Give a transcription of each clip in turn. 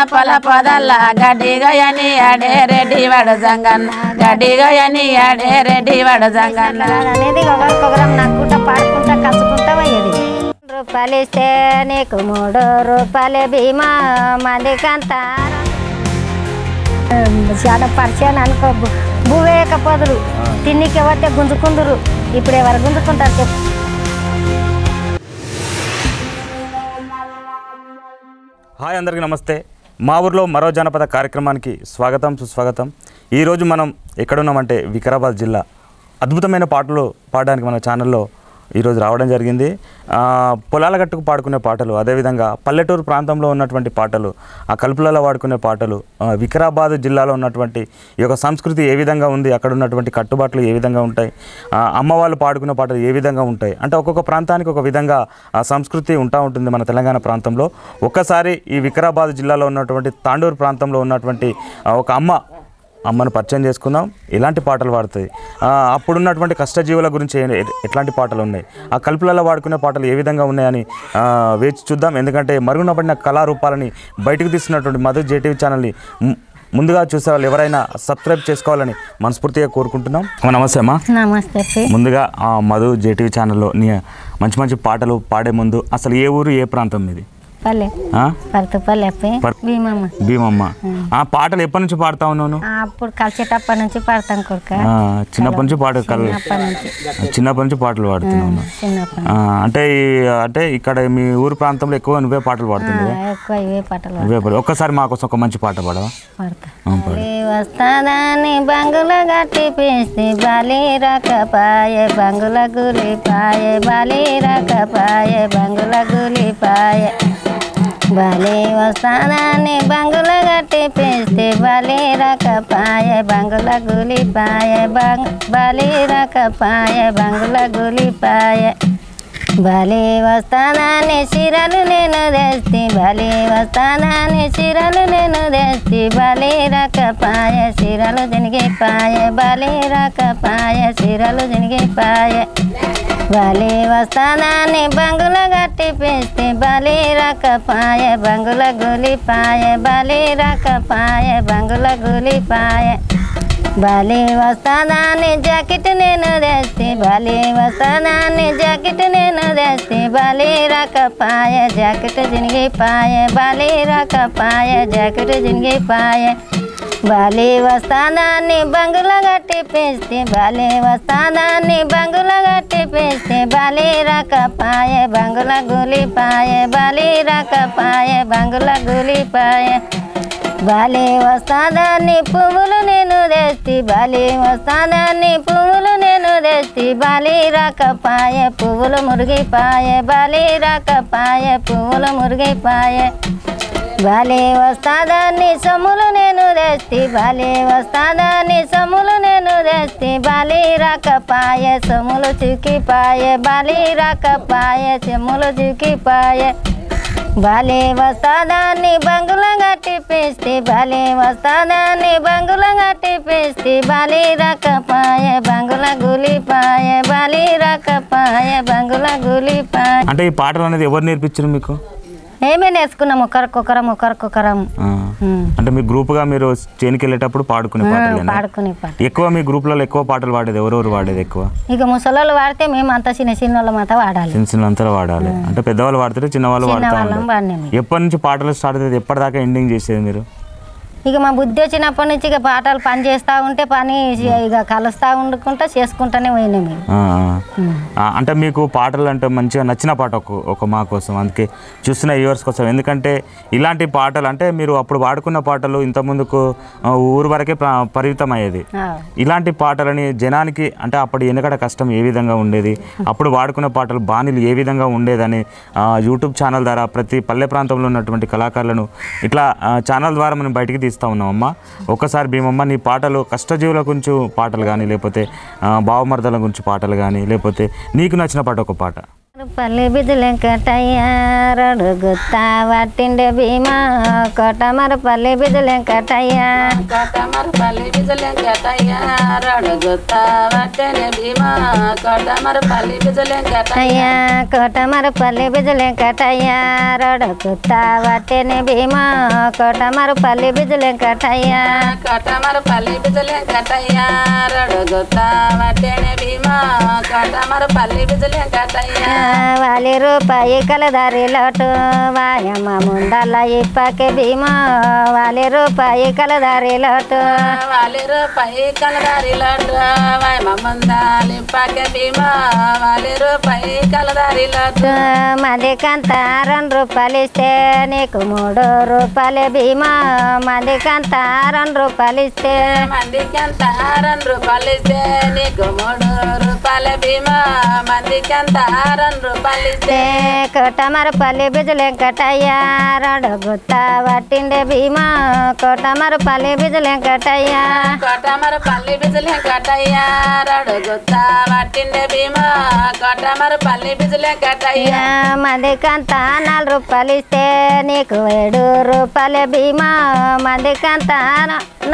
తప్పల పొదల్ల గడ్డిగయని అడే రెడ్డి వాడు జంగన్న గడ్డిగయని అడే రెడ్డి వాడు జంగన్న అనేది ఒకరికొకరం నక్కుంటా పాడుకుంటా కసుకుంటా పోయేది. రూపాయలు ఇస్తే నీకు 3 రూపాయలే బీమా మందికంతా చాలా పరిచయం అనుకో భూవేయకపోదురు తిన్నికి పోతే గుంజుకుందురు. ఇప్పుడు ఎవరు గుంజుకుంటారు చెప్పు. హాయ్ అందరికీ నమస్తే. మా ఊర్లో మరో జానపద కార్యక్రమానికి స్వాగతం సుస్వాగతం. ఈరోజు మనం ఎక్కడున్నామంటే వికారాబాద్ జిల్లా. అద్భుతమైన పాటలు పాడడానికి మన ఛానల్లో ఈరోజు రావడం జరిగింది. పొలాల గట్టుకు పాడుకునే పాటలు, అదేవిధంగా పల్లెటూరు ప్రాంతంలో ఉన్నటువంటి పాటలు, ఆ కలుపులలో వాడుకునే పాటలు, వికారాబాద్ జిల్లాలో ఉన్నటువంటి ఈ యొక్క సంస్కృతి ఏ విధంగా ఉంది, అక్కడ ఉన్నటువంటి కట్టుబాట్లు ఏ విధంగా ఉంటాయి, అమ్మ వాళ్ళు పాడుకునే పాటలు ఏ విధంగా ఉంటాయి అంటే ఒక్కొక్క ప్రాంతానికి ఒక విధంగా ఆ సంస్కృతి ఉంటుంది మన తెలంగాణ ప్రాంతంలో. ఒక్కసారి ఈ వికారాబాద్ జిల్లాలో ఉన్నటువంటి తాండూరు ప్రాంతంలో ఉన్నటువంటి ఒక అమ్మను పరిచయం చేసుకుందాం. ఎలాంటి పాటలు పాడుతుంది, అప్పుడున్నటువంటి కష్టజీవుల గురించి ఎట్లాంటి పాటలు ఉన్నాయి, ఆ కలుపులలో వాడుకునే పాటలు ఏ విధంగా ఉన్నాయని వేచి చూద్దాం. ఎందుకంటే మరుగునపడిన కళారూపాలని బయటకు తీస్తున్నటువంటి మధు జేటీవీ ఛానల్ని ముందుగా చూసే వాళ్ళు ఎవరైనా సబ్స్క్రైబ్ చేసుకోవాలని మనస్ఫూర్తిగా కోరుకుంటున్నాం. నమస్తే అమ్మా. నమస్తే. ముందుగా మధు జేటీవీ ఛానల్లో మంచి మంచి పాటలు పాడే ముందు అసలు ఏ ఊరు ఏ ప్రాంతం ఇది? భీమమ్మ. ఆ పాటలు ఎప్పటి నుంచి పాడుతా ఉన్నాను? అప్పుడు కలిసేటప్పటి నుంచి పాడతాను కొడుక. చిన్నప్పటి నుంచి చిన్నప్పటి నుంచి పాటలు పాడుతున్నాను. అంటే ఇక్కడ మీ ఊరు ప్రాంతంలో ఎక్కువ నువ్వే పాటలు పాడుతున్నావు. ఒక్కసారి మా కోసం ఒక మంచి పాట పాడవా? వస్తాదాని బంగుల గట్టి పిస్తే బాలి రకపాయే బంగుల గులిపాయే బాలి రకపాయే బంగుల గులిపాయే బాలి వస్తాదాని బంగుల గట్టి పిస్తే బాలి రకపాయే బంగుల గులిపాయే బాలి రకపాయే బంగుల గులిపాయే బాలి వస్తాదాని చీరలు నేను తెస్తే బాలి వస్తాదాని చీరలు నేను తెస్తే బాలి రకపాయే చీరలు దినిగిపాయే బాలి రకపాయే చీరలు దినిగిపాయే బాలి వస్తాదాని బంగుల గట్టి పిస్తే బాలి రకపాయే బంగుల గులిపాయే బాలి రకపాయే బంగుల గులిపాయే బాలి వస్తాదాని జాకెట్ నేను తెస్తే బాలి వస్తాదాని జాకెట్ నేను తెస్తే బాలి రకపాయే జాకెట్ జినిగిపాయే బాలి రకపాయే జాకెట్ జినిగిపాయే బాలి వస్తాదాన్ని బంగుల గట్టి పిస్తే బాలి వస్తాదాన్ని బంగుల గట్టి పిస్తే బాలి రకపాయే బంగుల గులిపాయే బాలి రకపాయే బంగుల గులిపాయే బాలి వస్తాదాన్ని పువ్వులు నేను తెస్తే బాలి వస్తాదాన్ని పువ్వులు నేను తెస్తే బాలి రకపాయే పువ్వులు మురిగిపాయే బాలి రకపాయే పువ్వులు మురిగిపాయే బాలి వస్తాదాన్ని సొమ్ములు నేను తెస్తే బాలి వస్తాదాన్ని సొమ్ములు నేను తెస్తే బాలి రకపాయే సొమ్ములు చిక్కిపాయే బాలి రకపాయే సొమ్ములు చిక్కిపాయే బాలి వస్తాదాన్ని బంగుల గట్టి పిస్తే బాలి వస్తాదాన్ని బంగుల గట్టి పిస్తే బాలి రకపాయే బంగుల గులిపాయే బాలి రకపాయే బంగుల గులిపాయే. అంటే ఈ పాటలు అనేది ఎవరు నేర్పించారు మీకు? మేమే నేర్చుకున్నాం ఒకరికొకరం. అంటే మీ గ్రూప్ గా మీరు చేనికి వెళ్ళేటప్పుడు పాడుకునే పాటలు ఎక్కువ? మీ గ్రూప్లలో ఎక్కువ పాటలు పాడేది ఎవరెవరు వాడేది ఎక్కువ? ఇక ముసలోళ్ళు వాడితే మేము అంతా చిన్నోళ్ళం అంతా వాడాలి. చిన్న వాడాలి. అంటే పెద్దవాళ్ళు వాడితే చిన్నవాళ్ళు వాడతారు. ఎప్పటి నుంచి పాటలు స్టార్ట్ అవుతుంది, ఎప్పటిదాకా ఎండింగ్ చేసేది మీరు? ఇక మా బుద్ధి వచ్చినప్పటి నుంచి ఇక పాటలు పని చేస్తూ ఉంటే పని ఇక కలుస్తూ ఉండుకుంటా చేసుకుంటానే పోయినాం. అంటే మీకు పాటలు అంటే మంచిగా నచ్చిన పాట ఒక మా కోసం, అందుకే చూస్తున్న వ్యూవర్స్ కోసం. ఎందుకంటే ఇలాంటి పాటలు అంటే మీరు అప్పుడు వాడుకున్న పాటలు ఇంతకుముందుకు ఊరు వరకే పరిమితం అయ్యేది. ఇలాంటి పాటలని జనానికి అంటే అప్పుడు వెనకడ కష్టం ఏ విధంగా ఉండేది, అప్పుడు వాడుకున్న పాటలు బాణీలు ఏ విధంగా ఉండేదని యూట్యూబ్ ఛానల్ ద్వారా ప్రతి పల్లె ప్రాంతంలో ఉన్నటువంటి కళాకారులను ఇట్లా ఛానల్ ద్వారా మనం బయటికి తీస్తూ ఉన్నామమ్మ. ఒక్కసారి భీమమ్మ నీ పాటలు కష్టజీవుల గురించి పాటలు కానీ, లేకపోతే బావమర్దల గురించి పాటలు కానీ, లేకపోతే నీకు నచ్చిన పాట ఒక పాట. పల్లి బిజులెంకటయ్య రడుగుత్తా వట్టిండే భీమా కోటమర పల్లి బిజులెంకటయ్య కోటమరపల్లి బిజులెంకటయ్య రడుగుత్తా వట్టెనే భీమా కోటమరపల్లి బిజులెంకటయ్య కోటమర పల్లి బిజులెంకటయ్య రడుగుత్తా వట్టెనే భీమా కోటమర పల్లి బిజులెంకటయ్య కోటమరపల్లి బిజులెంకటయ్య రడుగుత్తా వట్టెనే భీమా కోటమరపల్లి బిజులెంకటయ్య వాలి రూపాయి కలదారి లోటు వాయమ్మ ముందల ఇప్పకే భీమా వాలి రూపాయి కలదారి లోటు వాలి రూపాయి కలదారి లోటు వాయమ్మ ముందాలి ఇప్పకే భీమా వాలి రూపాయి కలదారి లోటు మందికంత 2 రూపాయలు ఇస్తే నీకు 3 రూపాయలే భీమా మందికంత 2 రూపాయలు ఇస్తే మందికంత 2 రూపాయలు ఇస్తే నీకు 3 రూపాయల భీమా మందికంత 2 రూపాయలు ఇస్తే కోటమరపల్లి బిజులెంకటయ్య రడుగుత్తా వట్టిండే భీమా కోటమరపల్లి బిజులెంకటయ్య కోటమరపల్లి బిజులెంకటయ్య రడుగుత్తా వట్టిండే భీమా కోటమరపల్లి బిజులెంకటయ్య మందికంత 4 రూపాయలు ఇస్తే నీకు 7 రూపాయలే భీమా మందికంత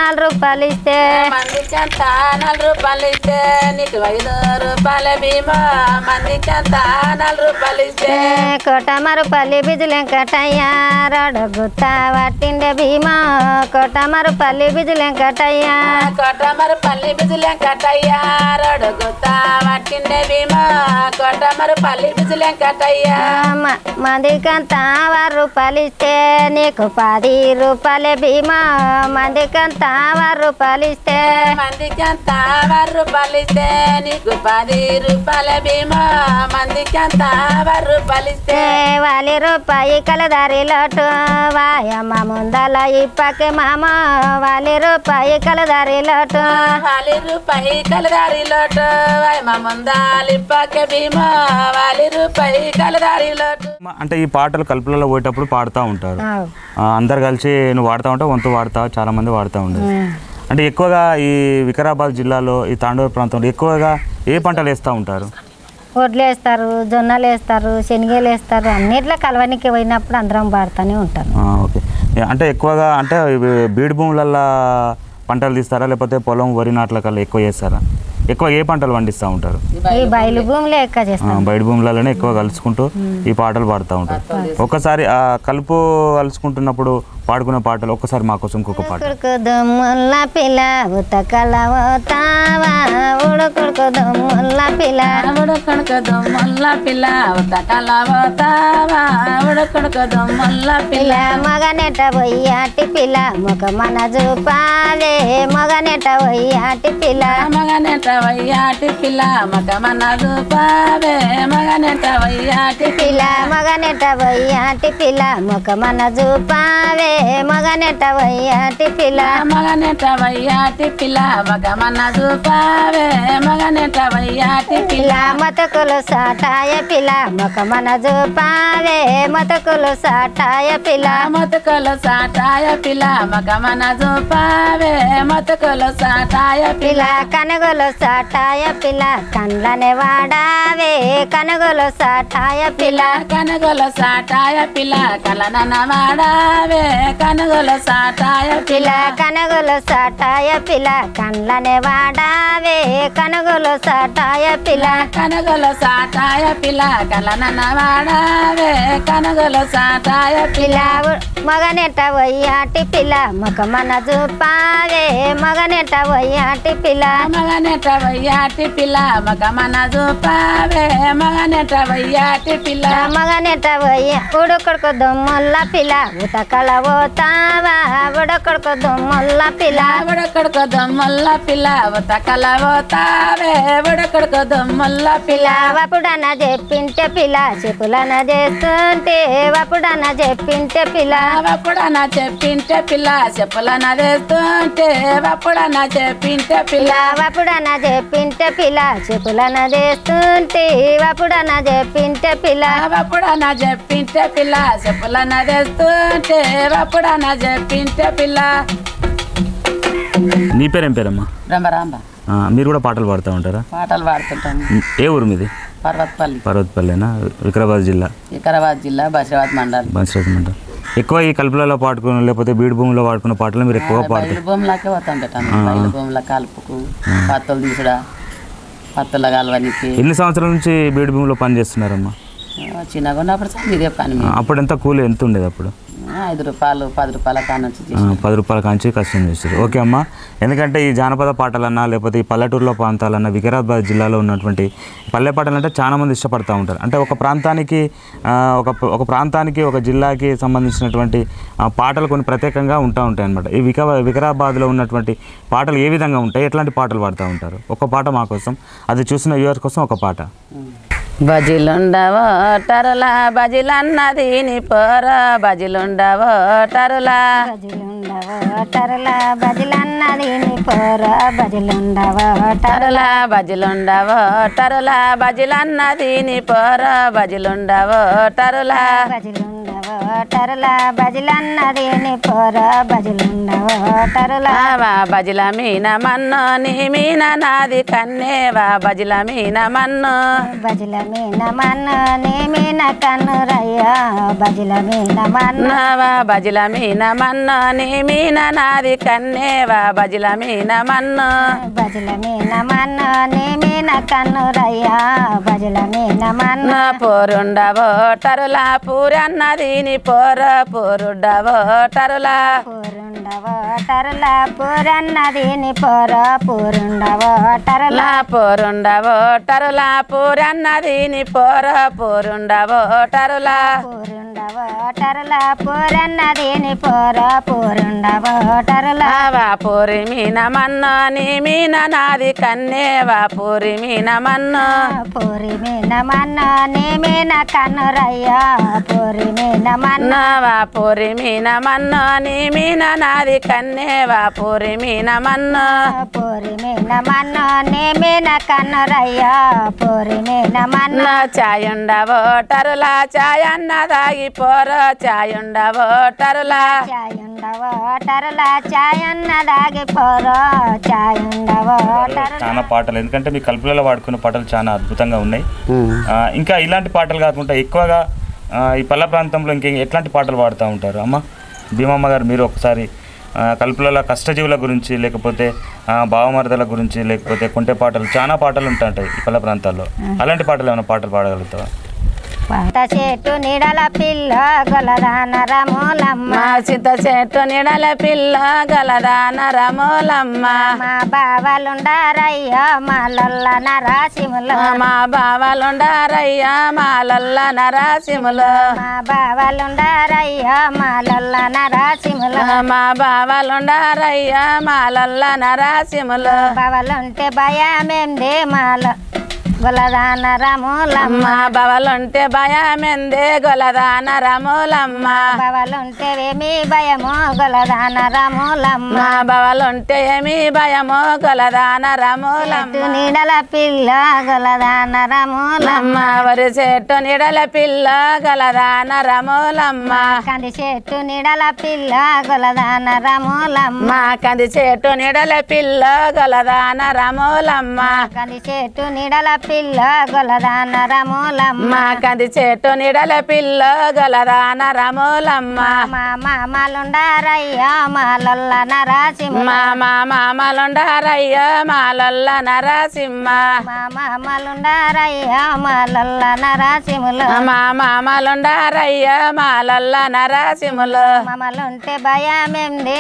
4 రూపాయలు ఇస్తే మందికంత 4 రూపాయలు ఇస్తే నీకు 5 రూపాయల భీమా మందికంత 4 రూపాయలు ఇస్తే కోటమరపల్లి బిజులెంకటయ్య రడుగుత్తా వట్టిండే భీమా కోటమరపల్లి బిజులెంకటయ్య కోటమరపల్లి బిజులెంకటయ్య రడుగుత్తా వట్టిండే భీమా కోటమరపల్లి బిజులెంకటయ్య మందికంత 6 రూపాయలు ఇస్తే నీకు 10 రూపాయలే భీమా మందికంత 6 రూపాయలు ఇస్తే మందికంత 6 రూపాయలు ఇస్తే నీకు 10 రూపాయల భీమా మందికంత 6 రూపాయలు ఇస్తే వాలి రూపాయి కలదారి లోటు వాయమ్మ ముందల ఇప్పకే మామ వాలి రూపాయి కలదారి లోటు వాలి రూపాయి కలదారి లోటు వాయమ్మ ముందాలి ఇప్పకే భీమా వాలి రూపాయి కలదారి లోటు. అంటే ఈ పాటలు కలుపులలో పోయేటప్పుడు పాడుతూ ఉంటారు, అందరు కలిసి నువ్వు వాడుతూ ఉంటావు, వంతు వాడతావు, చాలా మంది వాడుతూ ఉండేది. అంటే ఎక్కువగా ఈ వికారాబాద్ జిల్లాలో ఈ తాండూరు ప్రాంతంలో ఎక్కువగా ఏ పంటలు వేస్తూ ఉంటారు? వడ్లు వేస్తారు, జొన్నలు వేస్తారు, శనగలు వేస్తారు, అన్నిట్లో కలవనికి పోయినప్పుడు అందరం పాడుతూనే ఉంటారు. ఓకే. అంటే ఎక్కువగా అంటే బీడు భూములల్లో పంటలు తీస్తారా లేకపోతే పొలం వరి నాట్ల కల్లా ఎక్కువ చేస్తారా? ఎక్కువ ఏ పంటలు పండిస్తూ ఉంటారు? ఈ బయలు భూమిలో ఎక్కువ చేస్తాం. బయట భూములలోనే ఎక్కువ కలుసుకుంటూ ఈ పాటలు పాడుతూ ఉంటారు. ఒక్కసారి ఆ కలుపు కలుసుకుంటున్నప్పుడు పాడుకునే పాటలు ఒక్కసారి మా కోసం ఇంకొక పాట. ఉడుకుడుకుదమ్ముల్ల పిల్ల ఉతకలవతావా ఉడుకుడుకుదమ్ముల్ల పిల్ల ఉడుకుడుకుదమ్ముల్ల పిల్ల ఉతకలవతావా ఉడుకుడుకుదమ్ముల్ల పిల్ల మగనెట పోయాటి పిల్ల ముఖమన చూపాలే మగనెట పోయాటి పిల్ల మగనెట వయ్యాటి పిల్ల మగమన చూపావే మగనెట వయ్యాటి పిల్ల మగనెట పోయాటి పిల్ల ముఖమన చూపావే మగనెట పోయాటి పిల్ల మగనెట వయ్యాటి పిల్ల మగమన చూపావే మగనెట వయ్యాటి పిల్ల మతకులు సాటాయ పిల్ల ముఖమన చూపావే మతకులు సాటాయ పిల్ల మతకులు సాటాయ పిల్ల మగమన చూపావే మతకులు సాటాయ పిల్ల కనుగోలు సాటాయ పిల్ల కండ్లనే వాడావే కనుగోలు సాటాయ పిల్ల కనుగోలు సాటాయ పిల్ల కలనన వాడావే కనుగోలు సాటాయ పిల్ల కనుగోలు సాటాయ పిల్ల కండ్లనే వాడావే కనుగోలు సాటాయ పిల్ల కనుగోలు సాటాయ పిల్ల కలనన వాడావే కనుగోలు సాటాయ పిల్ల మగనెట వయ్యాటి పిల్ల ముఖమన చూపావే మగనెట వయ్యాటి పిల్ల మగనెట వయ్యాటి పిల్ల మగమన చూపావే మగనెట వయ్యాటి పిల్ల మగనెట వయ్య ఉడుకొడుకు దొమ్ముల్ల పిల్ల ఉతకల పోతావా ఉడకొడుకు దొమ్ముల్ల పిల్ల ఉడకొడుకు దొమ్ముల్ల పిల్ల ఉతకల పోతావే ఉడకొడుకు దొమ్ముల్ల పిల్ల వపుడన చెప్పింటే పిల్ల చెప్పులన చేస్తుంటే వపుడన చెప్పింటే పిల్ల వపుడన చెప్పింటే పిల్ల చెప్పులన చేస్తుంటే వపుడన చెప్పింటే పిల్ల వపుడన చెప్పింటే పిల్ల చెప్పులన చేస్తుంటే వపుడన చెప్పింటే పిల్ల వపుడన చెప్పింటే పిల్ల చెప్పులన చేస్తుంటే వపుడన చెప్పింటే పిల్ల. నీ పేరేం పేరమ్మా? రంభరాంబ. మీరు కూడా పాటలు పాడుతూ ఉంటారా? పాటలు పాడుతుంటాను. ఏ ఊరు మీది? పర్వతపల్లినా? వికారాబాద్ జిల్లా. బషీరాబాద్ మండలం. ఎక్కువ ఈ కలుపులలో పాడుకున్న లేకపోతే బీడు భూమిలో వాడుకున్న పాటలు మీరు ఎక్కువ పాడుతారు? భూమిలాకే పోతాం బయలు భూమిలో కలుపుకు పత్తులు తీసుడా పత్తుల కలవనికి. ఎన్ని సంవత్సరాల నుంచి బీడు భూమిలో పని చేస్తున్నారమ్మా? చిన్నగా ఉన్నప్పుడు ఇదే పని. అప్పుడు ఎంత కూలి ఎంత ఉండేది అప్పుడు? 5 రూపాయలు 10 రూపాయల కానుంచి 10 రూపాయల కాంచి కష్టం చేస్తారు. ఓకే అమ్మ, ఎందుకంటే ఈ జానపద పాటలన్నా లేకపోతే ఈ పల్లెటూరులో ప్రాంతాలన్నా వికారాబాద్ జిల్లాలో ఉన్నటువంటి పల్లె పాటలు అంటే చాలా మంది ఇష్టపడుతూ ఉంటారు. అంటే ఒక ప్రాంతానికి ఒక జిల్లాకి సంబంధించినటువంటి పాటలు కొన్ని ప్రత్యేకంగా ఉంటాయి అన్నమాట. ఈ వికారాబాద్లో ఉన్నటువంటి పాటలు ఏ విధంగా ఉంటాయి, ఎట్లాంటి పాటలు పాడుతూ ఉంటారు? ఒక పాట మా కోసం, అది చూసిన వ్యూవర్స్ కోసం ఒక పాట. బజిలుండవో టరులా బజిలన్నది నీ పోర బజిలుండవో టరులా బజిలన్నది నీ పోర బజిలుండవో టరులా బజిలుండవో టరులా బజిలన్నది నీ పోర బజిలుండవో టరులా బజిలన్నది నీ పోర బజిలుండవో టరులా బజిల మీన మన్ను నీ మీన నాది కన్నేవా బజిల మీన మన్ను బజిల మీన మన్ను నీ మీన కన్నురయ్యా బజిల మీన మన్నవా బజిల మీన మన్ను నీ మీన నాది కన్నేవా బజిల మీన మన్ను బజిల మీన మన్ను నీ మీన కన్నురయ్యా బజిల మీన మన్ను పోరుండవో టరులా పూరన్నది నీ పోర పోరుండవో టరులా పూరన్నది నీ పోర పూరుండవో టరులా పోరుండవో టరులా పూరన్నది నీ పోర పోరుండవో టరులా పూరన్నది నీ పోర పూరుండవో టరులా పూరి మీన మన్ను నీ మీన నాది కన్నేవా పూరి మీన మన్ను పూరి మీన మన్ను నీ మీన కన్నురయ్యా పూరి మీన మన్ను పూరి మీన మన్ను నీ మీన నాది కన్నేవా పూరి మీన మన్ను పూరి మీన మన్ను నీ మీన కన్నురయ్యా పూరి మీన మన్ను చాయుండవో టరులా చాయన్న దాగి పోర చాయుండవో టరులా చాయన్న దాగి పోర చాయుండవో చాలా పాటలు, ఎందుకంటే మీ కలుపులలో వాడుకున్న పాటలు చాలా అద్భుతంగా ఉన్నాయి. ఇంకా ఇలాంటి పాటలు కాకుండా ఎక్కువగా ఈ పల్లె ప్రాంతంలో ఎట్లాంటి పాటలు పాడుతూ ఉంటారు అమ్మ? భీమమ్మ గారు, మీరు ఒకసారి కలుపులలో కష్టజీవుల గురించి లేకపోతే భావమరదల గురించి లేకపోతే కొంటె పాటలు చాలా పాటలు ఉంటాయి ఈ పల్లె ప్రాంతాల్లో, అలాంటి పాటలు ఏమైనా పాటలు పాడగలుగుతావా? చింత చెట్టు నీడల పిల్ల గలదాన రమోలమ్మ చింత చెట్టు నీడల పిల్ల గలదాన రమోలమ్మ మా బావలుండారయ్యా మాలల్ల నరాసిములు మా బావలుండారయ్యా మాలల్ల నరాసిములు మా బావలుండారయ్యా మాలల్ల నరాసిములు మా బావలుండారయ్యా మాలల్ల నరాసిములు బావలుంటే భయమేందే మాల గొలదాన రమోలమ్మ బావలుంటే భయమెందే గొలదాన రమోలమ్మ బావలుంటే ఏమి భయమో గొలదాన రమోలమ్మ బావలుంటే ఏమి భయమో గొలదాన రమోలమ్మ నీడల పిల్ల గొలదాన రమోలమ్మ వరి చెట్టు నీడల పిల్ల గలదాన రమోలమ్మ కంది చెట్టు నీడల పిల్ల గొలదాన రమోలమ్మ కంది చెట్టు నీడల పిల్ల గలదాన రమోలమ్మ కంది చెట్టు నీడల పిల్ల గొలదాన రమోలమ్మ కంది చెట్టు నీడల పిల్ల గలదాన రమోలమ్మ మా మామలుండారయ్యా మాలల్ల నరాసింహ మా మామలుండారయ్యా మాలల్ల నరసింహ మా మామలుండారయ్యా మాలల్ల నరాసింహులు మా మామలుండారయ్యా మాలల్ల నరసింహులు మమలుంటే భయమేంది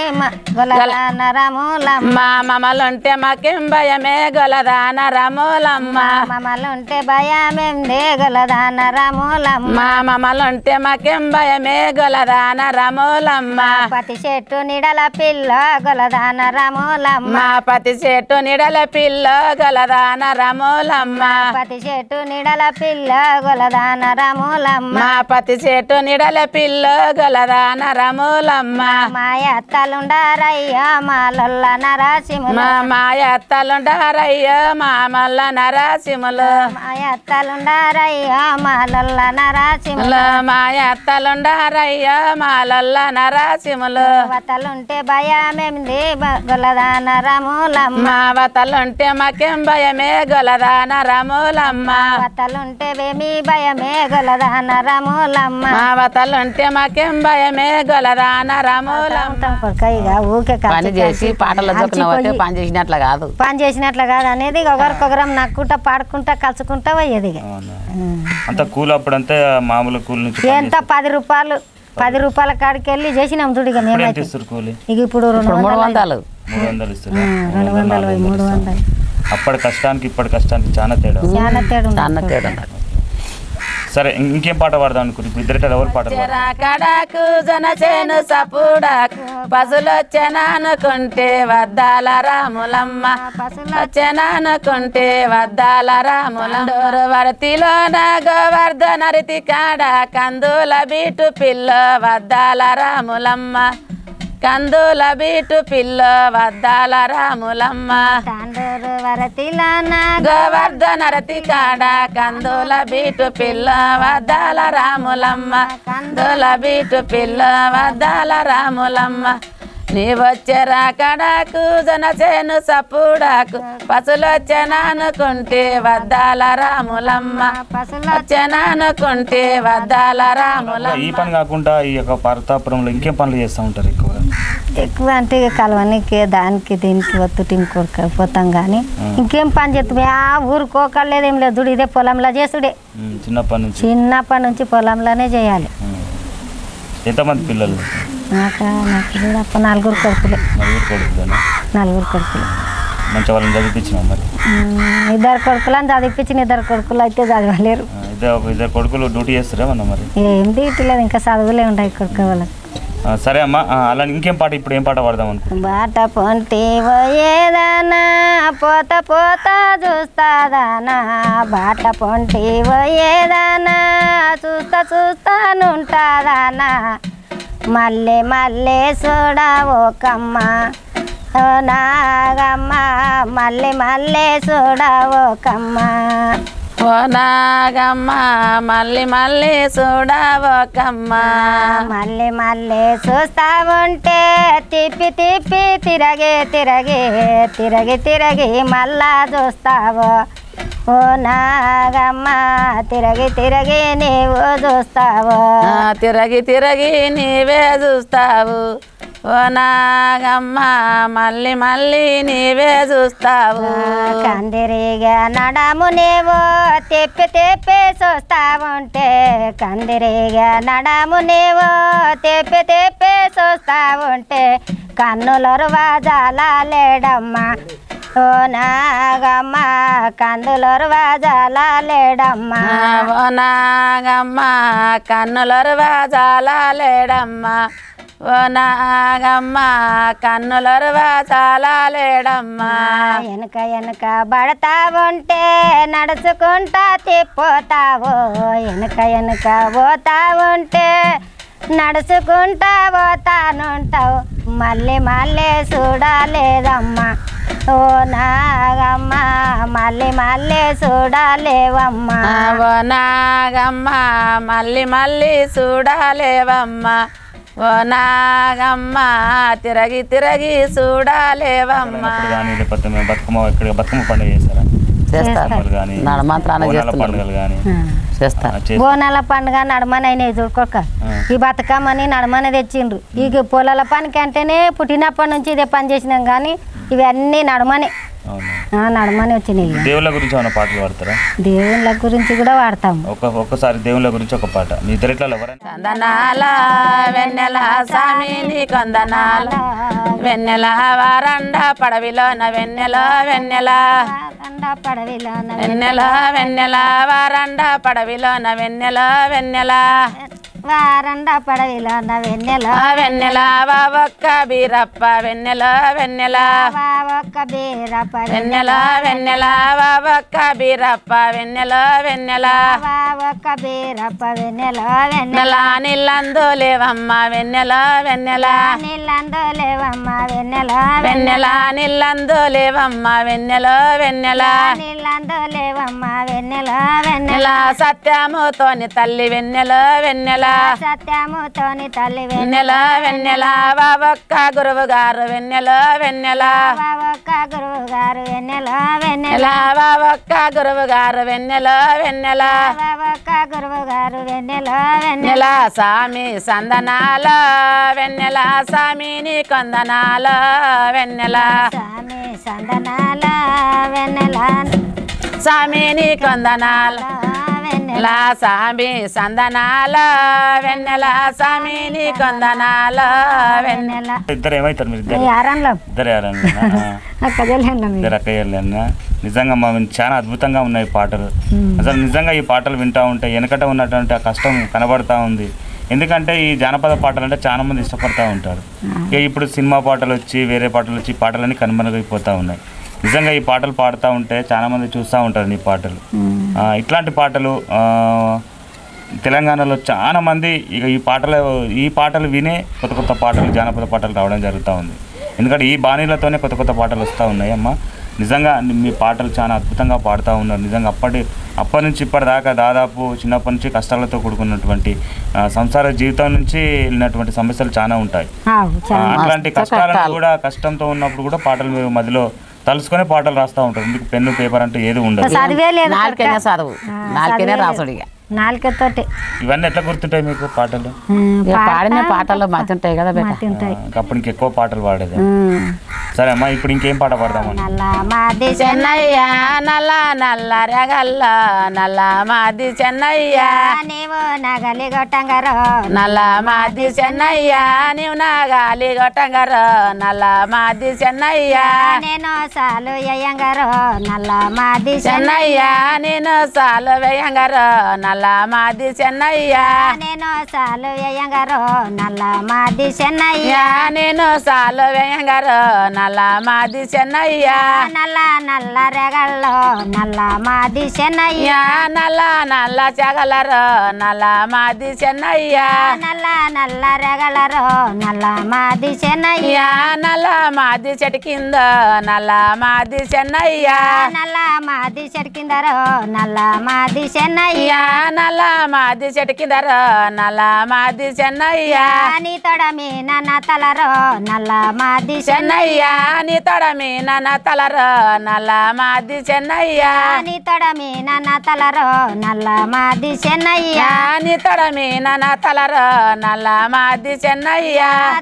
గొలదాన రమోలమ్మ మా మమలుంటే మాకేం భయమే గొలదాన రమోలమ్మ మమలుంటే భయమేంది గొలదాన రమోలమ్మ మా మమలుంటే మాకేం భయమే గొలదాన రమోలమ్మ పతి చెట్టు నీడల పిల్ల గొలదాన రమోలమ్మ పతి చెట్టు నీడల పిల్ల గొలదాన రమోలమ్మ పతి చెట్టు నీడల పిల్ల గొలదాన రమోలమ్మ పతి చెట్టు నీడల పిల్ల గొలదాన రమోలమ్మ మాయత్తలుండారయ్యా మాలల్ల నరాసింహులు మాయత్తలుండారయ్యా మామల్ల నరసింహులు నరాసిములు మాయత్తలుండారయ్యో మాలొల్ల నరాసిములు మాయత్తలుండారయ్యో మాలొల్ల నరాసిములు వతలుంటే భయమేమిది గొలదాన రములమ్మ వతలుంటే మాకేం భయమే గొలదాన రములమ్మ వతలుంటే వేమి భయమే గొలదాన రములమ్మ వతలుంటే మాకేం భయమే గొలదాన రములమ్మ ఇక ఊకే పని చేసి పాటలు చదువుకున్నావు పని చేసినట్లు కాదు పని చేసినట్లు కాదు అనేది ఒకరికొకరం నక్కుంటా పాడుకుంటా కలుసుకుంటా పోయేది ఇక అంత కూలి అప్పుడంతే మామూలు కూలి నుంచి ఎంత 10 రూపాయల కాడికి వెళ్ళి చేసినాం చూడిగా మేమైతే కూలి ఇక ఇప్పుడు 300 300 ఇస్తారు 200 300 అప్పటి కష్టానికి ఇప్పటి కష్టానికి చాలా తేడా చాలా తేడా సరే ఇంకేం పాట పాడదాం అనుకుంటే ఇప్పుడు ఇద్దరిట ఎవరు పాట కడాకు జనసేను సపుడాకు పసులొచ్చెననుకుంటే వద్దాల రాములమ్మ పసులొచ్చెననుకుంటే వద్దాల రాములండోరు వరతిలోన గోవర్ధనరితి కాడ కందుల బీటు పిల్ల వద్దాల రాములమ్మ కందుల బీటు పిల్ల వద్దాల రాములమ్మ తాండూరు వరతిలోన గోవర్ధనరతి కాడ కందుల బీటు పిల్ల వద్దాల రాములమ్మ కందుల బీటు పిల్ల వద్దాల రాములమ్మ నీవొచ్చెరా కడాకు జనసేను సపుడాకు పసులొచ్చెననుకుంటే వద్దాల రాములమ్మ పసులొచ్చెననుకుంటే వద్దాల రాములమ్మ ఈ పని కాకుండా ఈ యొక్క పరతాపురంలో ఇంకేం పనులు చేస్తూ ఉంటారు ఎక్కువ అంటే కలవనికి దానికి దీనికి ఒత్తుటి ఇంకొక పోతాం కానీ ఇంకేం పని చేస్తాం ఆ ఊరుకోకలేదు ఏం లేదు ఇదే పొలంలో చేసుడే చిన్నప్పటి నుంచి పొలంలోనే చేయాలి ఎంతమంది పిల్లలు నాకు కూడా 4 కొడుకులే 4 కొడుకులు మంచి వాళ్ళని చదివించిన మరి 2 కొడుకులని చదివించిన 2 కొడుకులు అయితే చదవలేరు ఇద్దరు కొడుకులు డ్యూటీ చేస్తారా మన మరి ఏం డ్యూటీ లేదు ఇంకా చదువులే ఉంటాయి కొడుకు వాళ్ళకి సరే అమ్మా అలా ఇంకేం పాట ఇప్పుడు ఏం పాట పాడదాం అనుకో బాట పొంటి పోయేదానా పోత పోత చూస్తాదానా బాట పొంటి పోయేదానా చూస్తా చూస్తానుంటాదానా మల్లె మల్లె చూడవోకమ్మ ఓ నాగమ్మ మల్లె మల్లె చూడవోకమ్మ ఓ నాగమ్మ మళ్ళీ మళ్ళీ చూడవోకమ్మ మళ్ళీ మళ్ళీ చూస్తా ఉంటే తిప్పి తిప్పి తిరగి మళ్ళా చూస్తావు ఓ నాగమ్మ తిరగి నీవు చూస్తావు తిరగి నీవే చూస్తావు ఓ నాగమ్మ మళ్ళీ మళ్ళీ నీవే చూస్తావు కందిరిగా నడము నీవు తెప్పి చూస్తా ఉంటే కందిరిగా నడము నీవు తెప్పి చూస్తా ఉంటే కన్నులొరువా జాలేడమ్మా ఓ నాగమ్మ కందులొరువా జాలేడమ్మా ఓ నాగమ్మ కన్నులొరువా జాలేడమ్మా ఓ నాగమ్మ కన్నులొరువా జాలేడమ్మా వెనక పడతా ఉంటే నడుచుకుంటా తిప్పుతావు వెనక పోతా ఉంటే నడుచుకుంటా పోతానుంటావు మళ్ళీ మళ్ళీ చూడలేదమ్మా ఓ నాగమ్మ మళ్ళీ మళ్ళీ చూడలేవమ్మా ఓ నాగమ్మ మళ్ళీ మళ్ళీ చూడలేవమ్మా ఓ నాగమ్మ తిరగి చూడలేవమ్మా బతుకమ్మ పండుగ చేస్తారా బోనాల పండుగ నడమనైనా చూడుకోక ఈ బతుకమ్మని నడమని తెచ్చిండ్రు ఈ పొలాల పనికి అంటేనే పుట్టినప్పటి నుంచి ఇదే పని చేసినాం కానీ ఇవన్నీ నడమనే నడమని వచ్చినాయి దేవుళ్ళ గురించి ఏమైనా పాటలు పాడతారా దేవుళ్ళ గురించి కూడా వాడతాం ఒక్కసారి దేవుళ్ళ గురించి ఒక పాట మీ ఇద్దరిట్లో కొందనాల వెన్నెల సామిని కొందనాల వెన్నెల వారండ పడవిలోన వెన్నెల వెన్నెల పడవిలోన వెన్నెల వెన్నెల వారండ పడవిలోన వెన్నెల వెన్నెల వారండ పడవిలోన వెన్నెల వెన్నెల ఒక్క బీరప్ప వెన్నెల వెన్నెల ఒక్క బీరప్ప వెన్నెల వెన్నెల ఒక్క బీరప్ప వెన్నెల వెన్నెల ఒక్క బీరప్ప వెన్నెల వెన్నెల నీళ్ళందు లేవమ్మ వెన్నెల వెన్నెల నీళ్ళందు లేవమ్మ వెన్నెల వెన్నెల నీళ్ళందు లేవమ్మ వెన్నెల వెన్నెల నీళ్ళందు లేవమ్మ వెన్నెల వెన్నెల సత్యముతోని తల్లి వెన్నెల వెన్నెల సత్యముతోని తల్లి వెన్నెల వెన్నెల ఒక్క గురువు గారు వెన్నెల వెన్నెల ఒక్క గురువు గారు వెన్నెల వెన్నెల ఒక్క గురువు గారు వెన్నెల వెన్నెల ఒక్క గురువు గారు వెన్నెల వెన్నెల సామి సందనాల వెన్నెల సామిని కొందనాల వెన్నెల స్వామి సందనాల వెన్నెల సామిని కొందనాల వెన్నెల సామి సందనాల వెన్నెల సామిని కొందనాల వెన్నెల ఇద్దరు ఏమవుతారు మీరు ఇద్దరు యారంలో ఇద్దరు అక్కజలేండి అక్కయ్యలేనా నిజంగా మా చాలా అద్భుతంగా ఉన్నాయి పాటలు అసలు నిజంగా ఈ పాటలు వింటూ ఉంటే వెనకట ఉన్నటువంటి ఆ కష్టం కనబడతా ఉంది ఎందుకంటే ఈ జానపద పాటలు అంటే చాలా మంది ఇష్టపడతా ఉంటారు ఇక ఇప్పుడు సినిమా పాటలు వచ్చి వేరే పాటలు వచ్చి పాటలన్నీ కనుమరుగైపోతూ ఉన్నాయి నిజంగా ఈ పాటలు పాడుతూ ఉంటే చాలా మంది చూస్తూ ఉంటారు నీ పాటలు ఇట్లాంటి పాటలు తెలంగాణలో చాలా మంది ఇక ఈ పాటలు వినే కొత్త కొత్త పాటలు జానపద పాటలు రావడం జరుగుతూ ఉంది ఎందుకంటే ఈ బాణీలతోనే కొత్త కొత్త పాటలు వస్తూ ఉన్నాయి అమ్మ నిజంగా మీ పాటలు చాలా అద్భుతంగా పాడుతూ ఉన్నారు నిజంగా అప్పటి నుంచి ఇప్పటిదాకా దాదాపు చిన్నప్పటి నుంచి కష్టాలతో కూడుకున్నటువంటి సంసార జీవితం నుంచి వెళ్ళినటువంటి సమస్యలు చాలా ఉంటాయి అట్లాంటి కష్టాలను కూడా కష్టంతో ఉన్నప్పుడు కూడా పాటలు మీరు మధ్యలో తలుసుకునే పాటలు రాస్తూ ఉంటారు ఎందుకు పెన్ను పేపర్ అంటే ఏది ఉండదు నాలుకతోటి ఇవన్నీ ఎట్లా గుర్తుంటాయి మీకు పాటలు పాడిన పాటలు మంచి ఉంటాయి కదా అప్పుడు ఇంకెక్కువ పాటలు పాడేది సరే అమ్మా ఇప్పుడు ఇంకేం పాట పాడదామా మాది చెన్నయ్య నల్ల నల్ల రెగల్ల నల్ల మాది చెన్నయ్య నీవు నగలి గొట్టంగారో నల్ల మాది చెన్నయ్య నీవు నాగాలి గొట్టంగారో నల్ల మాది చెన్నయ్య నేను సాలు అయ్యంగారో నల్ల మాది చెన్నయ్య నేను సాలు వేయంగారో నల్ల మాది చెన్నయ్య నేను సాలు అయ్యంగారో నల్ల మాది చెన్నయ్య నేను సాలు వేయంగారో నల్ల మాది చెన్నయ్య నల్ల నల్ల రెగల్లో నల్ల మాది చెన్నయ్య నల్ల నల్ల చెగలరో నల్ల మాది చెన్నయ్య నల్ల నల్ల రెగలరో నల్ల మాది చెన్నయ్య నల్ల మాది చెట్టు కింద నల్ల మాది చెన్నయ్య నల్ల మాది చెట్టు కిందరో నల్ల మాది చెన్నయ్య నల్ల మాది చెట్టు కిందరో నల్ల మాది చెన్నయ్య నీ తొడ మీ నన్న తలరో నల్ల మాది చెన్నయ్య నీ తొడ మీ నన్న తలరో నల్ల మాది చెన్నయ్య నీ తొడ మీ నన్న తలరో నల్ల మాది చెన్నయ్య నీ తొడ మీ నన్న తలరో నల్ల మాది చెన్నయ్య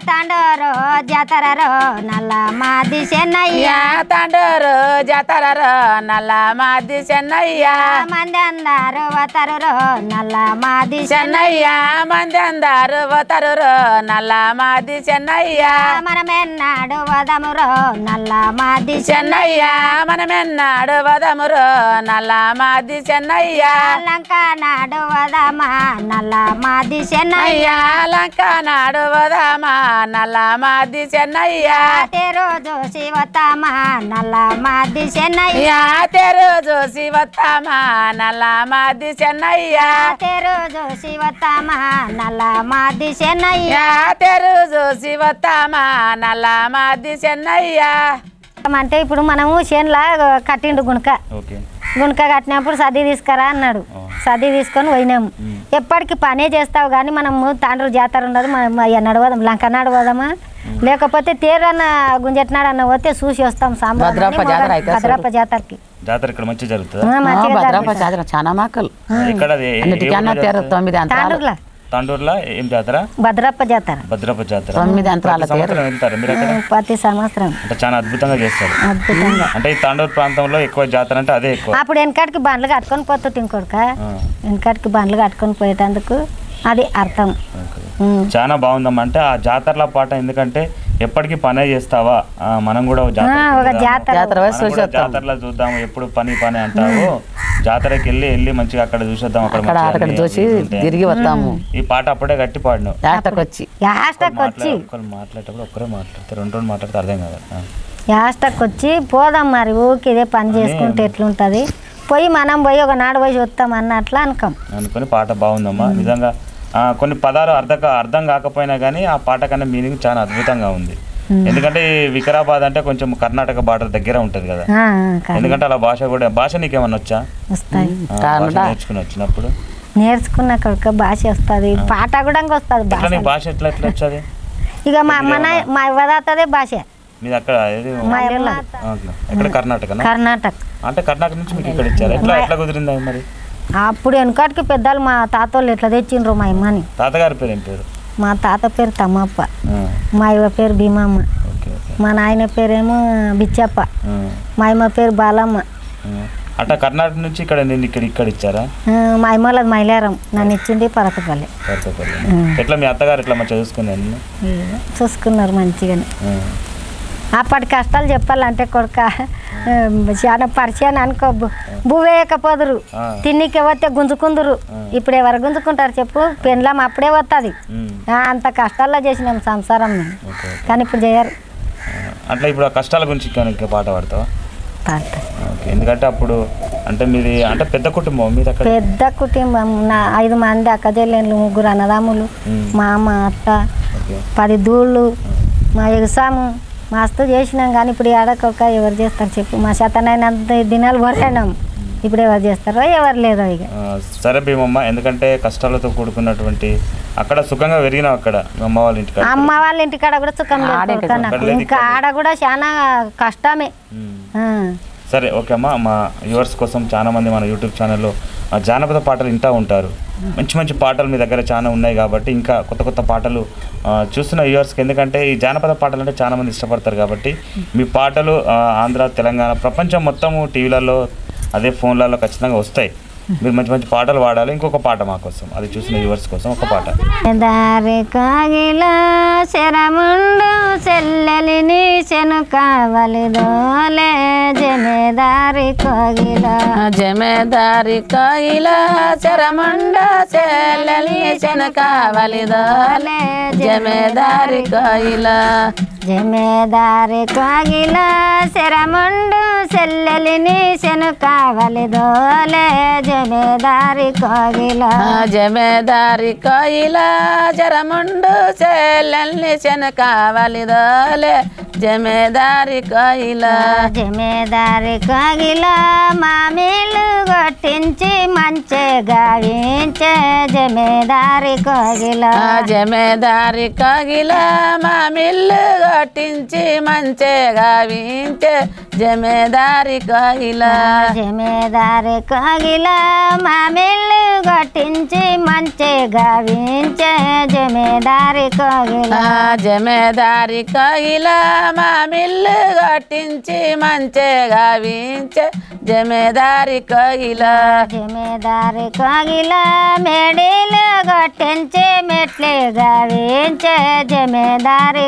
తండోరో జాతరరో నల్ల మాది చెన్నయ్య తండూరు జాతరరో నల్ల మాది చెన్నయ్య మంది అందరు వతరురో నల్ల మాది చెన్నయ్య మంది అందరు వతరురో నల్ల మాది చెన్నయ్య మనమెన్నాడు వదమురో నల్ల మాది చెన్నయ్య మనమెన్నాడు వదమురో నల్ల మాది చెన్నయ్య లంక నాడు వదమా నల్ల మాది చెన్నయ్య లంక నాడు వదమా నల్ల మాది చెన్నయ్య తెరు చూసి వతామా నల్ల మాది చెన్నయ్య తెరు చూసి వస్తామా నల్ల మాది చెన్నయ్య తెరు చూసి వతామా నల్ల మాది చెన్నయ్య తెరు చూసి వస్తామా నల్ల మాది చెన్నయ్య అంటే ఇప్పుడు మనము చేనులా కట్టిండు గుణక గుణక కట్టినప్పుడు సది తీసుకురా అన్నాడు సది తీసుకొని పోయినాము ఎప్పటికి పనే చేస్తావు కానీ మనము తాండ్రు జాతర ఉండదు మనం నడవదాం లంక నడవదామా లేకపోతే తేరన్న గుంజెట్నాడు అన్న పోతే చూసి వస్తాం భద్రప్ప జాతరకి జాతర ఇక్కడ మంచి జరుగుతుంది చాలా మాకలు తండూరులో ఏం జాతర భద్రప్ప జాతర వెళ్తారు మీరు అక్కడ ప్రతి సంవత్సరం అంటే చాలా అద్భుతంగా చేస్తారు అద్భుతంగా అంటే ఈ తాండూరు ప్రాంతంలో ఎక్కువ జాతర అంటే అదే ఎక్కువ అప్పుడు వెనకటికి బండ్లు కట్టుకొని పోతుంది ఇంకొక వెనకటికి బండ్లు కట్టుకొని పోయేటందుకు అది అర్థం చాలా బాగుందమ్మా అంటే ఆ జాతరల పాట ఎందుకంటే ఎప్పటికీ పనే చేస్తావా మనం కూడా జాతరలో చూద్దాము ఎప్పుడు పని అంటావు జాతరకి వెళ్ళి మంచిగా అక్కడ చూసేద్దాం అక్కడ చూసి తిరిగి వస్తాము ఈ పాట అప్పుడే గట్టి పాడిను మాట్లాడేటప్పుడు ఒక్కరే మాట్లాడితే రెండు మాట్లాడితే అర్థం కాదు యాస్టక్ వచ్చి పోదాం మరి ఊరికి ఇదే పని చేసుకుంటే ఎట్లుంటది మనం పోయి ఒక నాడు పోయి చూస్తాం అన్నట్లు అనుకుని పాట బాగుందమ్మా నిజంగా కొన్ని పదాలు అర్థం కాకపోయినా కానీ ఆ పాట కన్నా మీనింగ్ చాలా అద్భుతంగా ఉంది ఎందుకంటే వికారాబాద్ అంటే కొంచెం కర్ణాటక బార్డర్ దగ్గర ఉంటది కదా ఎందుకంటే అలా భాష నీకేమన్నా వచ్చా నేర్చుకుని వచ్చినప్పుడు నేర్చుకున్న భాష వస్తుంది పాట కూడా వస్తుంది భాష ఎట్లా వచ్చేది ఇక మా ఇవ్వదవుతుంది భాష మీది అక్కడ ఎక్కడ కర్ణాటక అంటే కర్ణాటక నుంచి మీకు ఇక్కడ ఇచ్చారు ఎట్లా కుదిరిందా మరి అప్పుడు వెనకటికి పెద్దలు మా తాతోళ్ళు ఎట్లా తెచ్చిండ్రు మా అమ్మని తాతగారి పేరు ఏం పేరు మా తాత పేరు తమ్మప్ప మా ఇవ్వ పేరు భీమమ్మ మా నాయన పేరేమో బిచ్చప్ప మా అమ్మ పేరు బాలమ్మ అట్లా కర్ణాటక నుంచి ఇక్కడ ఇచ్చారా మా అమ్మలది మైలారం నన్ను ఇచ్చింది పరకపల్లి ఎట్లా మీ అత్తగారు ఎట్లా మంచిగా చూసుకున్నారు మంచిగానే అప్పటి కష్టాలు చెప్పాలంటే కొడుక చాలా పరిచయం అనుకో భూవేయకపోదురు తిన్నికి పోతే గుంజుకుందురు ఇప్పుడు ఎవరు గుంజుకుంటారు చెప్పు పెండ్లం అప్పుడే వస్తుంది అంత కష్టాల్లో చేసినాం సంసారం మేము కానీ ఇప్పుడు చేయరు అట్లా ఇప్పుడు ఆ కష్టాల గురించి పాట పాడతావా ఎందుకంటే అప్పుడు అంటే మీది అంటే పెద్ద కుటుంబం పెద్ద కుటుంబం 5 మంది అక్కజెల్లెళ్ళు 3 అన్నదమ్ములు మా అమ్మ అత్త 10 దూళ్ళు మా ఎగుసాము మస్తు చేసినాం కానీ ఇప్పుడు ఏడకొక ఎవరు చేస్తారు చెప్పు మా శాతనైనంత దినాలు పట్టినాం ఇప్పుడు ఎవరు చేస్తారో ఎవరు లేదో ఇక సరే భీమమ్మ ఎందుకంటే కష్టాలతో కూడుకున్నటువంటి అక్కడ సుఖంగా పెరిగినావు అక్కడ అమ్మ వాళ్ళ ఇంటికాడ కూడా సుఖం లేదు ఇంకా ఆడ కూడా చాలా కష్టమే సరే ఓకే అమ్మా మా వ్యూవర్స్ కోసం చాలా మంది మన యూట్యూబ్ ఛానల్లో జానపద పాటలు వింటూ ఉంటారు మంచి పాటలు మీ దగ్గర చాలా ఉన్నాయి కాబట్టి ఇంకా కొత్త పాటలు చూస్తున్న వ్యూవర్స్కి ఎందుకంటే ఈ జానపద పాటలు అంటే చాలా మంది ఇష్టపడతారు కాబట్టి మీ పాటలు ఆంధ్ర తెలంగాణ ప్రపంచం మొత్తము టీవీలలో అదే ఫోన్లలో ఖచ్చితంగా వస్తాయి మీరు మంచి పాటలు పాడాలి ఇంకొక పాట మా కోసం అది చూసిన వ్యూవర్స్ కోసం ఒక పాట దారి కాగిలా శరముండు చెల్లెలిని శను కావలిదోలే జమేదారి కాగిలా శరముండ చెల్లెలి శను కావలిదోలే జమేదారి కాగిలా శరముండు చెల్లెలిని శను కావలిదోలే జమేదారి కోయిలా జరముండు చెల్లెల్ని శను కావలిదోలే జమేదారి కోయిలా మామిలు కొట్టించి మంచి గావించే జమేదారి కోయిలా మామిళ్ళు కొట్టించి మంచి గావించే జమేదారి కోయిలా మామిళ్ళు కొట్టించి మంచి గావించే జమేదారి కోయిలా మామిళ్ళు కొట్టించి మంచి గావించే జమేదారి కోయిలా మేడీలు కొట్టించి మెట్లు గావించే జమేదారి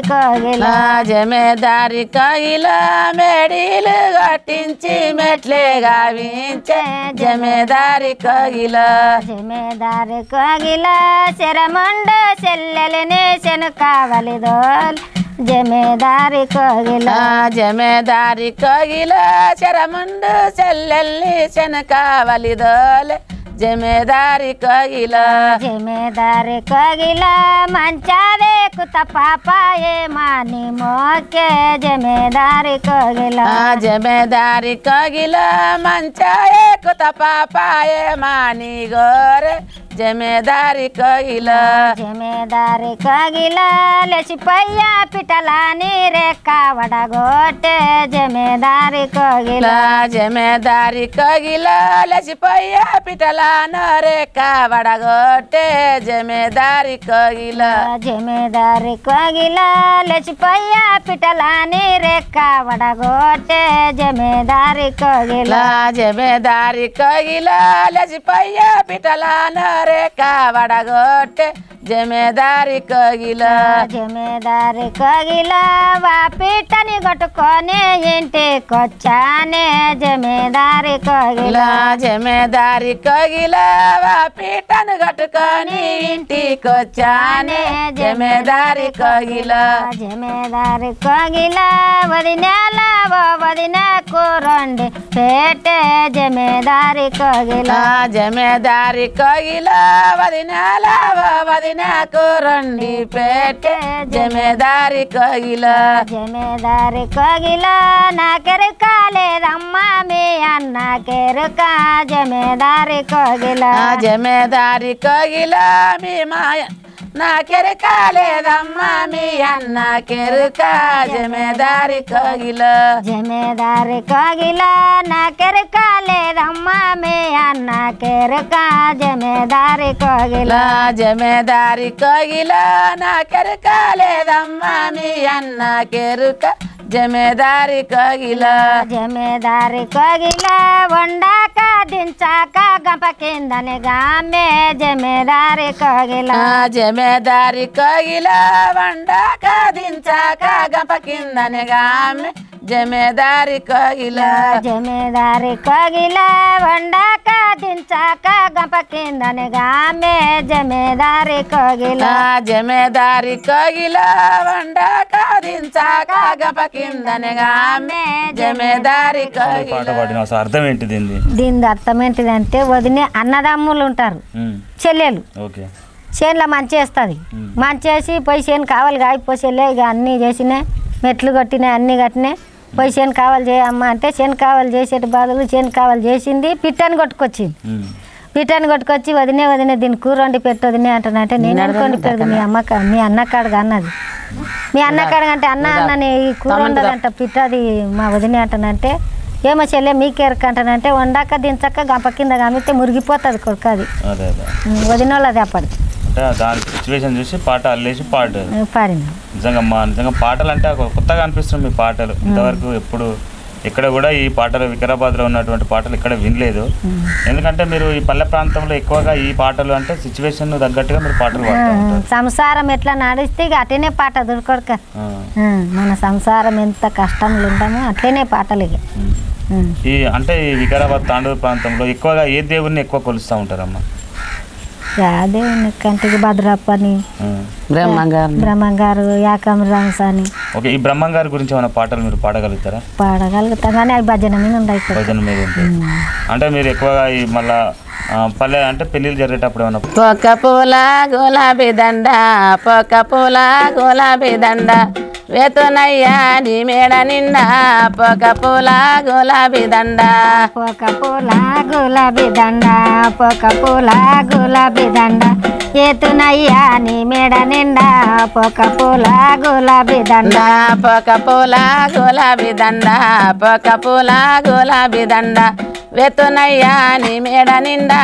కోయిలా మేడీలు కొట్టించి మెట్లు గావించే జమేదారి కోగిలా శరముండ చెల్లెలిని శను కావలిదోల్ జమేదారి కోగిలా శరముండు చెల్లెల్ని శను కావలిదోల్ జమేదారి కోగిలా మంచావే కుత పాపాయే మాని మోకే జమేదారి కోగిలా మంచాయే కుత పాపాయే మాని గోరే జమేదారి కోగిలా లేచిపోయ్య పిటలాని రేఖ వడగొట్టే జమేదారి కోగిలా లేచిపోయ్య పిటలాన రేఖ వడగొట్టే జమేదారి కోగిలా లేచిపోయ్య పిటలాని రేఖ వడగొట్టే జమేదారి కోగిలా లేచిపోయ్య పిటలాన రేఖ వడగొట్టే జమేదారి కోగిల జమేదారి కోగిల వా పీటని కొట్టుకొని ఇంటికొచ్చానే జమేదారి కోగిల జమేదారి కోగిల వా పీటను కట్టుకొని ఇంటికొచ్చానే జమేదారి కోగిల జమేదారి కోగిల వదినేల వదిన కూరండి పేటే జమేదారి కోగిల జమేదారి కోగిల వదినేల వదిన కూరండి పేటే జమేదారి కోగిల జమేదారి కోగిల నాకెరుకాలేదమ్మా మీ అన్న కెరుక జమేదారి కోగిల జమేదారి కోగిల మీ మాయ నాకెరుకాలేదమ్మా మీ అన్న కెరుక జమేదారి కోగిల జమేదారి కోగిల నాకెరుకాలేదమ్మా మీ అన్న కెరుక జమేదారి కోగిల జమేదారి కోగిల నాకెరుకాలేదమ్మా మీ అన్న కెరుక జమేదారి కోగిల జమేదారి కోగిల వండాక దించాక గంప కిందని గామే జమేదారి కోగిల జమేదారి కోగిల వండాక దించాక గంప కిందని గామే జమేదారి కోగిల జమేదారి కోగిల వండాక దించాక గంప కిందని గామే జమేదారి కోగిల జమేదారి కోగిల వండాక దించాక గంప కిందని గామే జమేదారి కోగిల పాట పాడిన అసలు అర్థం ఏంటి దీని అర్థం ఏంటిదంటే వదిన అన్నదమ్ములు ఉంటారు చెల్లెలు చేనులో మంచి వేస్తుంది మంచి వేసి పోయి చేను కావాలి కాగిపోయి చెల్లె ఇక అన్నీ చేసినాయి మెట్లు కట్టినాయి అన్నీ కట్టినాయి పోయి చేను కావాలి చేయమ్మా అంటే చేను కావాలి చేసేటి బాధలు చేను కావాలి చేసింది పిట్టని కొట్టుకొచ్చింది పిట్టని కొట్టుకొచ్చి వదినే దీన్ని కూర వండి పెట్టు వదినే అంటానంటే నేను అనుకోండి పెడదు మీ అన్నకాడగా అన్నది మీ అన్నకాడగా అంటే అన్నని ఈ కూర వండదంట పిట్టది మా వదినే అంటానంటే ఏమో చెల్లె మీకెరక అంటానంటే వండాక దించక్క గంప కింద గమితే మురిగిపోతుంది కొడుకు అది వదినోళ్ళది అప్పటి దాని సిచ్యువేషన్ చూసి పాట అల్లేసి పాడిన నిజంగా పాటలు అంటే కొత్తగా అనిపిస్తుంది మీ పాటలు ఇంతవరకు ఎప్పుడు ఇక్కడ కూడా ఈ పాటలు వికారాబాద్లో ఉన్నటువంటి పాటలు ఇక్కడ వినలేదు ఎందుకంటే మీరు ఈ పల్లె ప్రాంతంలో ఎక్కువగా ఈ పాటలు అంటే సిచ్యువేషన్ తగ్గట్టుగా మీరు పాటలు పాడతారు సంసారం ఎట్లా నడిస్తే ఇక అట్లనే పాట దొరకొడక మన సంసారం ఎంత కష్టంలో ఉంటామో అట్లనే పాటలు ఇక ఈ అంటే ఈ వికారాబాద్ తాండూరు ప్రాంతంలో ఎక్కువగా ఏ దేవుడిని ఎక్కువ కొలుస్తూ ఉంటారమ్మా దేవుని కంటికి భద్రప్ప అని బ్రహ్మంగారు యాకం రామస అని ఓకే ఈ బ్రహ్మంగారి గురించి ఏమైనా పాటలు మీరు పాడగలుగుతారా పాడగలుగుతాం కానీ అవి భజన మీద ఉన్నాయి భజన మీద అంటే మీరు ఎక్కువగా ఈ మళ్ళా పల్లె అంటే పెళ్ళిళ్ళు జరిగేటప్పుడు ఏమన్నా పొక్క పూల గులాబీ దండ పొక్క పూల గులాబీ దండ వేతునయ్యా నీ మేడ నిండా పొక్క పూల గులాబీ దండ పొక్క పూల గులాబీ దండ పొక్క పూల గులాబీ దండ ఏతునయ్యా నీ మేడ నిండా పొక్క పూల గులాబీ దండ పొక్క పూల గులాబీ దండ పొక్క పూల గులాబీ దండ వేతునయ్యా నీ మేడ నిండా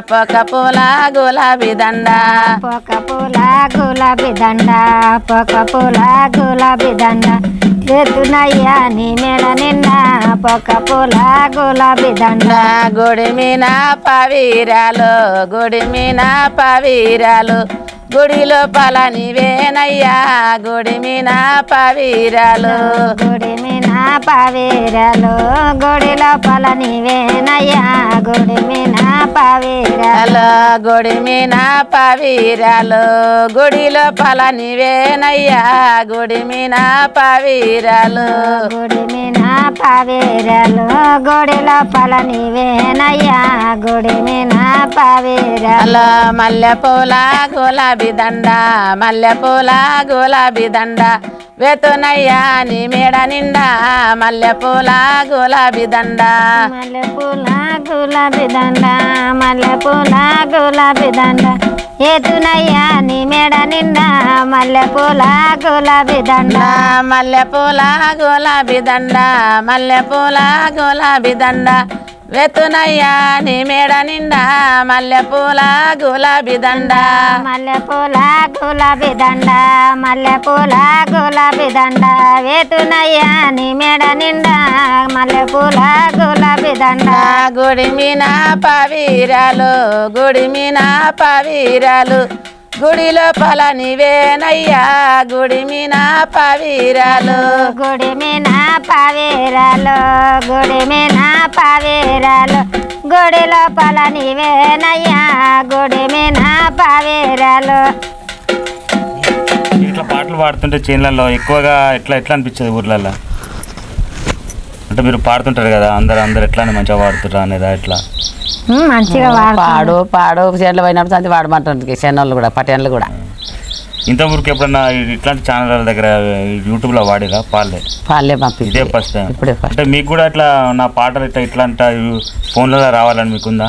పొక్క పూల గులాబీ దండ పొక్క పూల గులాబీ దండ పొక్క పూల గులాబీ దండ వేతునయ్యా నీ మేడ నిండా పొక్క పూల గులాబీ దండ గుడి మీన పవీరాలు గుడి మీన పవీరాలు గుడి లోపల నీవేనయ్యా గుడి మీన పవీరాలు గుడి మీన పవీరాలు గుడి లోపల నీవేనయ్యా గుడి మీన పవీరాలు గుడి మీన పవీరాలు గుడి లోపల నీవేనయ్యా గుడి మీన పవీరాలు గుడి మీన పవీరాలు గుడి లోపల నీవేనయ్యా గుడి మీన పవీరాలు మల్లె పూల గులాబీ దండ మల్లె పూల గులాబీ దండ వేతునయ్యా నీ మేడ నిండా మల్లె పూల గులాబీ దండ మల్లె పూల గులాబీ దండ మల్లె పూల గులాబీ దండ ఏతునయ్యా నీ మేడ నిండా మల్లె పూల గులాబీ దండ మల్లె పూల గులాబీ దండ మల్లె పూల గులాబీ దండ వెతునయ్యా నీ మేడ నిండా మల్లెపూల గులాబీ దండ మల్లెపూల గులాబీ దండ మల్లెపూల గులాబీ దండ వేతునయ్యా నీ మేడ నిండా మల్లెపూల గులాబీ దండ గుడి మీన పవీరాలు గుడి మీన పవీరాలు గుడి లోపల నీవేనయ్యా గుడి మీన పవీరాలు గుడి మీన పవీరాలు గుడి మీన పవీరాలు గుడి లోపల నీవేనయ్యా గుడి మీన పవీరాలు ఇట్లా పాటలు పాడుతుంటే చేనులలో ఎక్కువగా ఎట్లా అనిపించేది ఊర్లలో అంటే మీరు పాడుతుంటారు కదా అందరు ఎట్లా మంచిగా పాడుతుంటారు అనేది ఎట్లా మంచిగా పాడు చేనులు పోయినప్పుడు అది వాడమంటుంది చేనులు కూడా పట్టణాలు కూడా ఇంతవరకు ఎప్పుడన్నా ఇట్లాంటి ఛానళ్ళ దగ్గర యూట్యూబ్లో వాడిగా పాలే పంపి ఇదే ఫస్ట్ టైం ఇప్పుడే అంటే మీకు కూడా ఇట్లా నా పాటలు ఇట్లా ఫోన్లలో రావాలని మీకుందా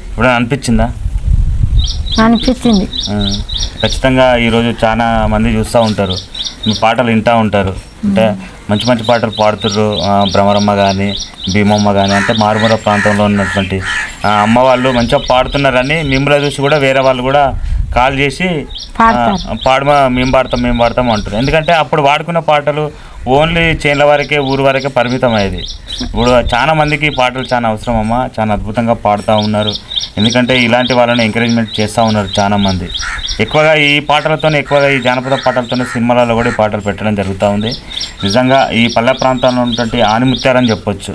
ఇప్పుడు అనిపించిందా అనిపించింది ఖచ్చితంగా ఈరోజు చాలా మంది చూస్తూ ఉంటారు మీ పాటలు వింటూ ఉంటారు అంటే మంచి పాటలు పాడుతుర్రు భ్రమరమ్మ కానీ భీమమ్మ కానీ అంటే మారుమూల ప్రాంతంలో ఉన్నటువంటి అమ్మ వాళ్ళు మంచిగా పాడుతున్నారని మిమ్మల్ని చూసి కూడా వేరే వాళ్ళు కూడా కాల్ చేసి మేము పాడతాం అంటారు ఎందుకంటే అప్పుడు వాడుకున్న పాటలు ఓన్లీ చేనుల వరకే ఊరు వరకే పరిమితం అయ్యేది ఇప్పుడు చాలా మందికి పాటలు చాలా అవసరం అమ్మ చాలా అద్భుతంగా పాడుతూ ఉన్నారు ఎందుకంటే ఇలాంటి వాళ్ళని ఎంకరేజ్మెంట్ చేస్తూ ఉన్నారు చాలా మంది ఎక్కువగా ఈ పాటలతోనే ఎక్కువగా ఈ జానపద పాటలతోనే సినిమాలలో కూడా ఈ పాటలు పెట్టడం జరుగుతూ ఉంది నిజంగా ఈ పల్లె ప్రాంతాల్లో ఉన్నటువంటి ఆనిముత్యాలని చెప్పొచ్చు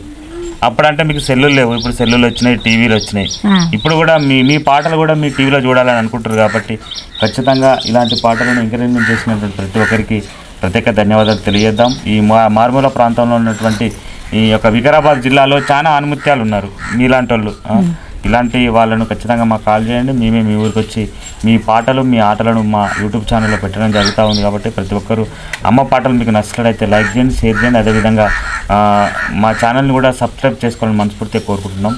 అప్పుడంటే మీకు సెల్లులు లేవు ఇప్పుడు సెల్లులు వచ్చినాయి టీవీలు వచ్చినాయి ఇప్పుడు కూడా మీ పాటలు కూడా మీ టీవీలో చూడాలని అనుకుంటారు కాబట్టి ఖచ్చితంగా ఇలాంటి పాటలను ఎంకరేజ్మెంట్ చేసినటువంటి ప్రతి ఒక్కరికి ప్రత్యేక ధన్యవాదాలు తెలియజేద్దాం ఈ మారుమూల ప్రాంతంలో ఉన్నటువంటి ఈ యొక్క వికారాబాద్ జిల్లాలో చాలా ఆనిముత్యాలు ఉన్నారు మీలాంటి వాళ్ళు ఇలాంటి వాళ్ళను ఖచ్చితంగా మాకు కాల్ చేయండి మేమే మీ ఊరికి వచ్చి మీ పాటలు మీ ఆటలను మా యూట్యూబ్ ఛానల్లో పెట్టడం జరుగుతూ ఉంది కాబట్టి ప్రతి ఒక్కరు అమ్మ పాటలు మీకు నచ్చినట్లయితే లైక్ చేయండి షేర్ చేయండి అదేవిధంగా మా ఛానల్ని కూడా సబ్స్క్రైబ్ చేసుకోవాలని మనస్ఫూర్తిగా కోరుకుంటున్నాం